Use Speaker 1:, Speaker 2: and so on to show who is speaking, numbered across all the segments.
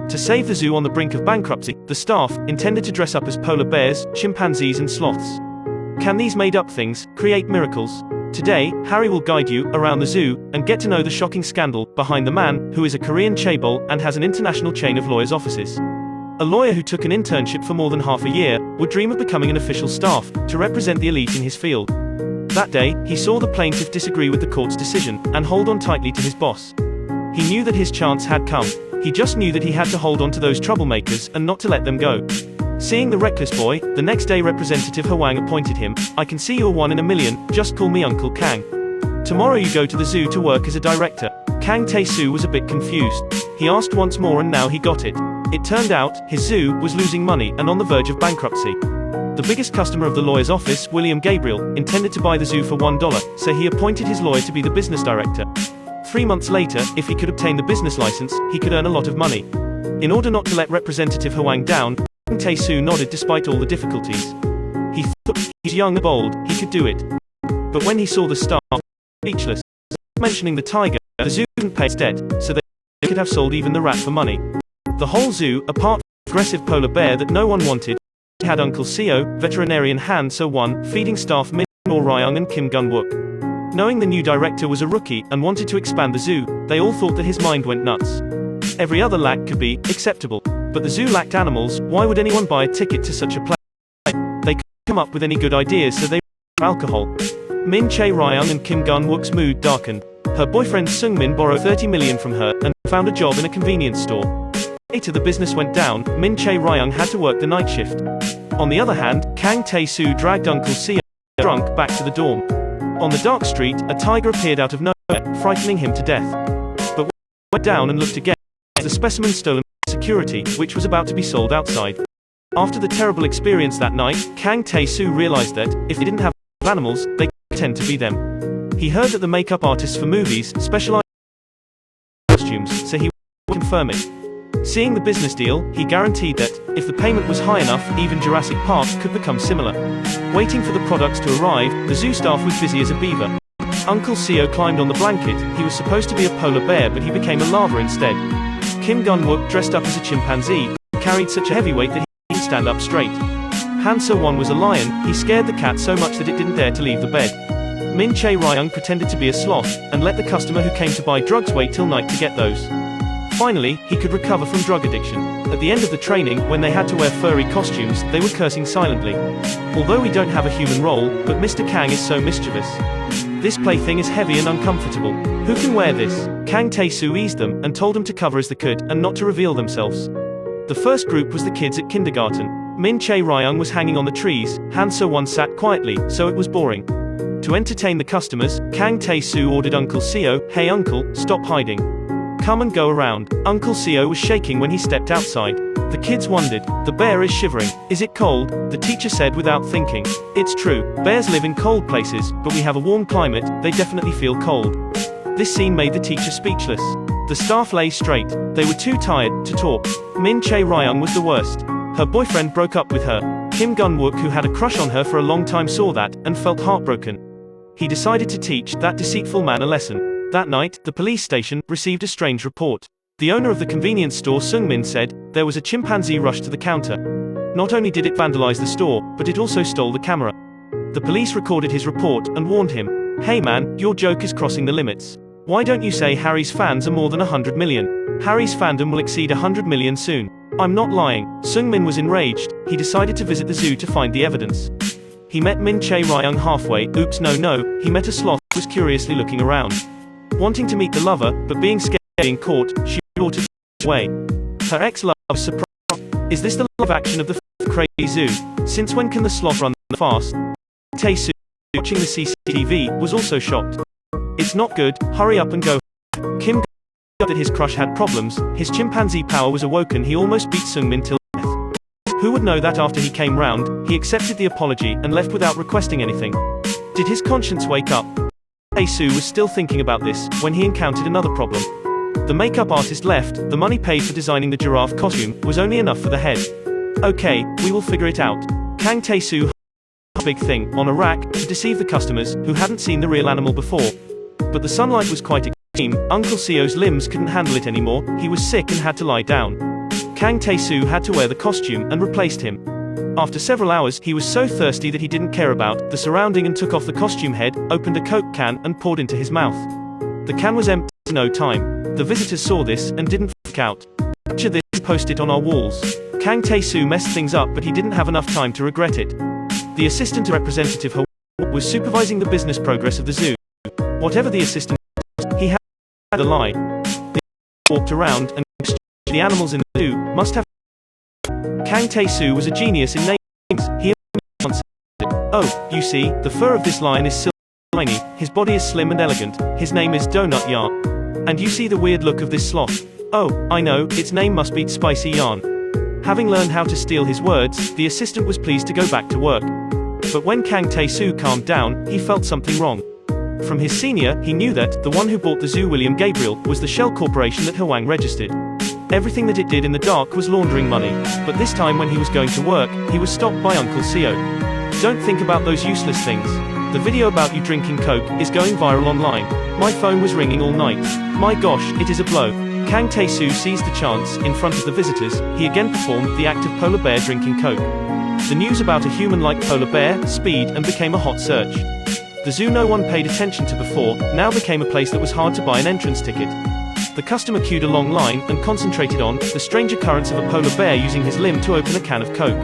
Speaker 1: To save the zoo on the brink of bankruptcy, the staff intended to dress up as polar bears, chimpanzees and sloths. Can these made-up things create miracles? Today, Harry will guide you around the zoo and get to know the shocking scandal behind the man who is a Korean chaebol and has an international chain of lawyers' offices. A lawyer who took an internship for more than half a year would dream of becoming an official staff to represent the elite in his field. That day, he saw the plaintiff disagree with the court's decision and hold on tightly to his boss. He knew that his chance had come. He just knew that he had to hold on to those troublemakers and not to let them go. Seeing the reckless boy, the next day Representative Hwang appointed him. "I can see you're 1 in a million, just call me Uncle Kang. Tomorrow you go to the zoo to work as a director." Kang Tae-soo was a bit confused. He asked once more and now he got it. It turned out, his zoo was losing money and on the verge of bankruptcy. The biggest customer of the lawyer's office, William Gabriel, intended to buy the zoo for $1, so he appointed his lawyer to be the business director. 3 months later, if he could obtain the business license, he could earn a lot of money. In order not to let Representative Hwang down, Kang Tae-soo nodded despite all the difficulties. He thought, he's young and bold, he could do it. But when he saw the staff, speechless. Mentioning the tiger, the zoo couldn't pay its debt, so they could have sold even the rat for money. The whole zoo, apart from the aggressive polar bear that no one wanted, had Uncle Seo, veterinarian Han So-won, feeding staff Min Ryung and Kim Gun-wook. Knowing the new director was a rookie and wanted to expand the zoo, they all thought that his mind went nuts. Every other lack could be acceptable, but the zoo lacked animals. Why would anyone buy a ticket to such a place? They couldn't come up with any good ideas, so they alcohol. Min Chae-ryung and Kim Gun-wook's mood darkened. Her boyfriend Sung-min borrowed 30 million from her and found a job in a convenience store. Later the business went down. Min Chae-ryung had to work the night shift. On the other hand, Kang Tae-soo dragged Uncle Seo, drunk, back to the dorm. On the dark street, a tiger appeared out of nowhere, frightening him to death. But when he went down and looked again, the specimen stolen by security, which was about to be sold outside. After the terrible experience that night, Kang Tae-soo realized that, if they didn't have animals, they could pretend to be them. He heard that the makeup artists for movies specialized in costumes, so he would confirm it. Seeing the business deal, he guaranteed that, if the payment was high enough, even Jurassic Park could become similar. Waiting for the products to arrive, the zoo staff was busy as a beaver. Uncle Seo climbed on the blanket. He was supposed to be a polar bear, but he became a lava instead. Kim Gun-wook dressed up as a chimpanzee, carried such a heavy weight that he couldn't stand up straight. Han So-won was a lion. He scared the cat so much that it didn't dare to leave the bed. Min Chae-ryung pretended to be a sloth, and let the customer who came to buy drugs wait till night to get those. Finally, he could recover from drug addiction. At the end of the training, when they had to wear furry costumes, they were cursing silently. "Although we don't have a human role, but Mr. Kang is so mischievous. This plaything is heavy and uncomfortable. Who can wear this?" Kang Tae-soo eased them, and told them to cover as they could, and not to reveal themselves. The first group was the kids at kindergarten. Min Chae-ryung was hanging on the trees. Han So-won sat quietly, so it was boring. To entertain the customers, Kang Tae-soo ordered Uncle Seo, "Hey uncle, stop hiding. Come and go around." Uncle Seo was shaking when he stepped outside. The kids wondered. "The bear is shivering. Is it cold?" The teacher said without thinking. "It's true. Bears live in cold places, but we have a warm climate. They definitely feel cold." This scene made the teacher speechless. The staff lay straight. They were too tired to talk. Min Chae-ryung was the worst. Her boyfriend broke up with her. Kim Gun-wook, who had a crush on her for a long time, saw that and felt heartbroken. He decided to teach that deceitful man a lesson. That night, the police station received a strange report. The owner of the convenience store, Sung-min, said there was a chimpanzee rushed to the counter. Not only did it vandalize the store, but it also stole the camera. The police recorded his report and warned him, "Hey man, your joke is crossing the limits. Why don't you say Harry's fans are more than 100 million? Harry's fandom will exceed 100 million soon." "I'm not lying." Sung-min was enraged. He decided to visit the zoo to find the evidence. He met Min Chae-ryung halfway. Oops, no, he met a sloth who was curiously looking around. Wanting to meet the lover, but being scared of being caught, she ordered away. Her ex-love was surprised. "Is this the live action of the crazy zoo? Since when can the sloth run fast?" Tae-soo, watching the CCTV, was also shocked. "It's not good, hurry up and go." Kim got that his crush had problems. His chimpanzee power was awoken. He almost beat Sung-min till death. Who would know that after he came round, he accepted the apology and left without requesting anything? Did his conscience wake up? Tae-soo was still thinking about this when he encountered another problem. The makeup artist left. The money paid for designing the giraffe costume was only enough for the head. "Okay, we will figure it out." Kang Tae-soo had a big thing on a rack to deceive the customers who hadn't seen the real animal before. But the sunlight was quite extreme. Uncle Seo's limbs couldn't handle it anymore. He was sick and had to lie down. Kang Tae-soo had to wear the costume and replaced him. After several hours, he was so thirsty that he didn't care about the surrounding and took off the costume head, opened a Coke can, and poured into his mouth. The can was empty in no time. The visitors saw this and didn't freak out. Capture this and post it on our walls. Kang Tae-soo messed things up, but he didn't have enough time to regret it. The assistant representative Hwang was supervising the business progress of the zoo. Whatever the assistant was, he had the lie. They walked around and the animals in the zoo must have. Kang Tae-soo was a genius in names. He answered, "Oh, you see, the fur of this lion is silky and shiny, his body is slim and elegant, his name is Donut Yarn. And you see the weird look of this sloth. Oh, I know, its name must be Spicy Yarn." Having learned how to steal his words, the assistant was pleased to go back to work. But when Kang Tae-soo calmed down, he felt something wrong. From his senior, he knew that the one who bought the zoo, William Gabriel, was the shell corporation that Hwang registered. Everything that it did in the dark was laundering money. But this time when he was going to work, he was stopped by Uncle Seo. "Don't think about those useless things. The video about you drinking Coke is going viral online. My phone was ringing all night. My gosh, it is a blow." Kang Tae-soo seized the chance. In front of the visitors, he again performed the act of polar bear drinking Coke. The news about a human-like polar bear spread and became a hot search. The zoo no one paid attention to before now became a place that was hard to buy an entrance ticket. The customer queued a long line and concentrated on the strange occurrence of a polar bear using his limb to open a can of Coke.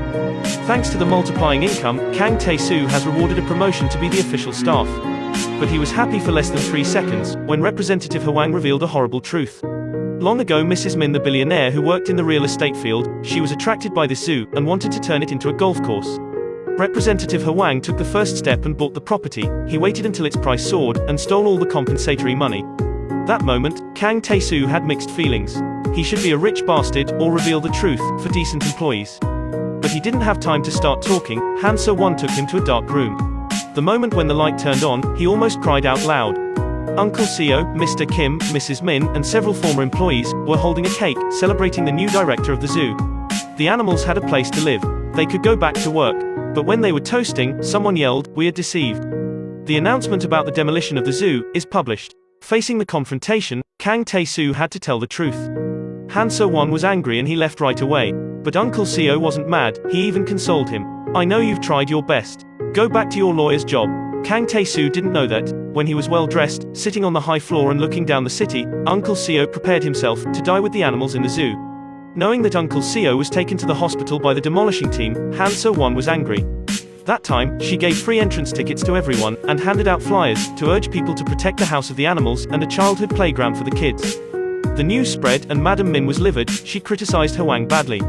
Speaker 1: Thanks to the multiplying income, Kang Tae-soo has rewarded a promotion to be the official staff. But he was happy for less than 3 seconds when Representative Hwang revealed a horrible truth. Long ago, Mrs. Min, the billionaire who worked in the real estate field, she was attracted by this zoo and wanted to turn it into a golf course. Representative Hwang took the first step and bought the property. He waited until its price soared and stole all the compensatory money. That moment, Kang Tae-soo had mixed feelings. He should be a rich bastard or reveal the truth for decent employees. But he didn't have time to start talking. Han So-won took him to a dark room. The moment when the light turned on, he almost cried out loud. Uncle Seo, Mr. Kim, Mrs. Min, and several former employees were holding a cake, celebrating the new director of the zoo. The animals had a place to live. They could go back to work. But when they were toasting, someone yelled, "We are deceived." The announcement about the demolition of the zoo is published. Facing the confrontation, Kang Tae-soo had to tell the truth. Han So-won was angry and he left right away. But Uncle Seo wasn't mad, he even consoled him. "I know you've tried your best. Go back to your lawyer's job." Kang Tae-soo didn't know that, when he was well dressed, sitting on the high floor and looking down the city, Uncle Seo prepared himself to die with the animals in the zoo. Knowing that Uncle Seo was taken to the hospital by the demolishing team, Han So-won was angry. That time, she gave free entrance tickets to everyone, and handed out flyers to urge people to protect the house of the animals and a childhood playground for the kids. The news spread and Madam Min was livid. She criticized Hwang badly.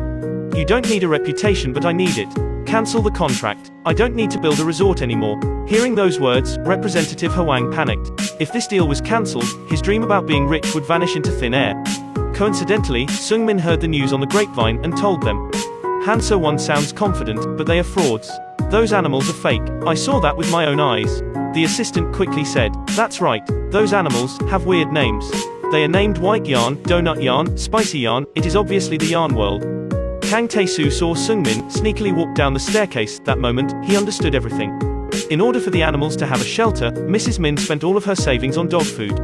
Speaker 1: "You don't need a reputation, but I need it. Cancel the contract. I don't need to build a resort anymore." Hearing those words, Representative Hwang panicked. If this deal was cancelled, his dream about being rich would vanish into thin air. Coincidentally, Seung-min heard the news on the grapevine and told them. Han So-won sounds confident, but they are frauds. "Those animals are fake. I saw that with my own eyes." The assistant quickly said, "That's right. Those animals have weird names. They are named White Yarn, Donut Yarn, Spicy Yarn. It is obviously the yarn world." Kang Tae-soo saw Seung-min sneakily walk down the staircase. That moment, he understood everything. In order for the animals to have a shelter, Mrs. Min spent all of her savings on dog food.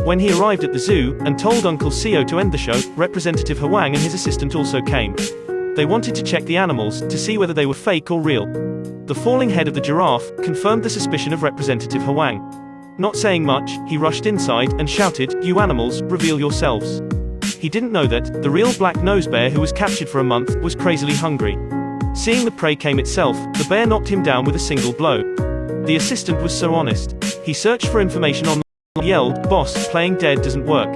Speaker 1: When he arrived at the zoo and told Uncle Seo to end the show, Representative Hwang and his assistant also came. They wanted to check the animals to see whether they were fake or real. The falling head of the giraffe confirmed the suspicion of Representative Hwang. Not saying much, he rushed inside and shouted, "You animals, reveal yourselves." He didn't know that the real black nose bear who was captured for a month was crazily hungry. Seeing the prey came itself, the bear knocked him down with a single blow. The assistant was so honest. He searched for information online and yelled, "Boss, playing dead doesn't work.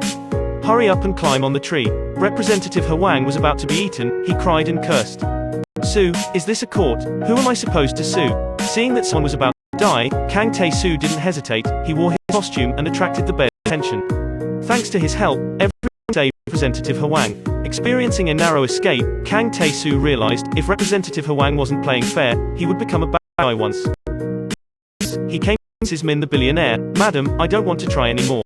Speaker 1: Hurry up and climb on the tree." Representative Hwang was about to be eaten. He cried and cursed. "Sue, is this a court? Who am I supposed to sue?" Seeing that someone was about to die, Kang Tae-soo didn't hesitate. He wore his costume and attracted the bear's attention. Thanks to his help, everyone saved Representative Hwang. Experiencing a narrow escape, Kang Tae-soo realized if Representative Hwang wasn't playing fair, he would become a bad guy once. He came to Mrs. Min, the billionaire. "Madam, I don't want to try anymore."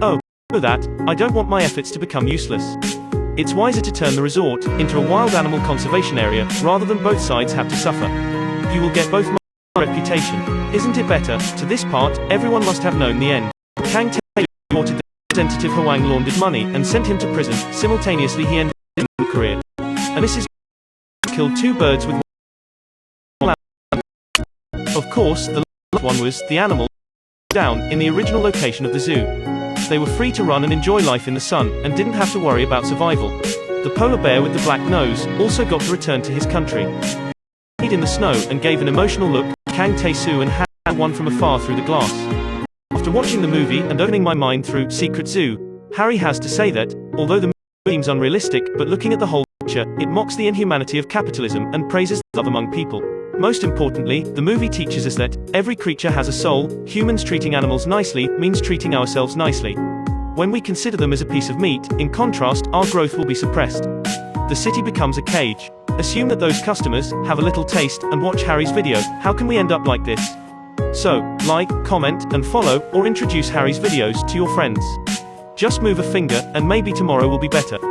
Speaker 1: "Oh, know that, I don't want my efforts to become useless. It's wiser to turn the resort into a wild animal conservation area, rather than both sides have to suffer. You will get both my reputation. Isn't it better?" To this part, everyone must have known the end. Kang Tae-soo reported that Representative Hwang laundered money and sent him to prison. Simultaneously he ended his career. and Mrs. killed two birds with one. Of course, the last one was the animal down in the original location of the zoo. They were free to run and enjoy life in the sun, and didn't have to worry about survival. The polar bear with the black nose also got to return to his country. He hid in the snow and gave an emotional look at Kang Tae-soo and Han Won from afar through the glass. After watching the movie and opening my mind through Secret Zoo, Harry has to say that, although the movie seems unrealistic, but looking at the whole picture, it mocks the inhumanity of capitalism and praises love among people. Most importantly, the movie teaches us that every creature has a soul. Humans treating animals nicely means treating ourselves nicely. When we consider them as a piece of meat, in contrast, our growth will be suppressed. The city becomes a cage. Assume that those customers have a little taste and watch Harry's video. How can we end up like this? So, like, comment, and follow, or introduce Harry's videos to your friends. Just move a finger, and maybe tomorrow will be better.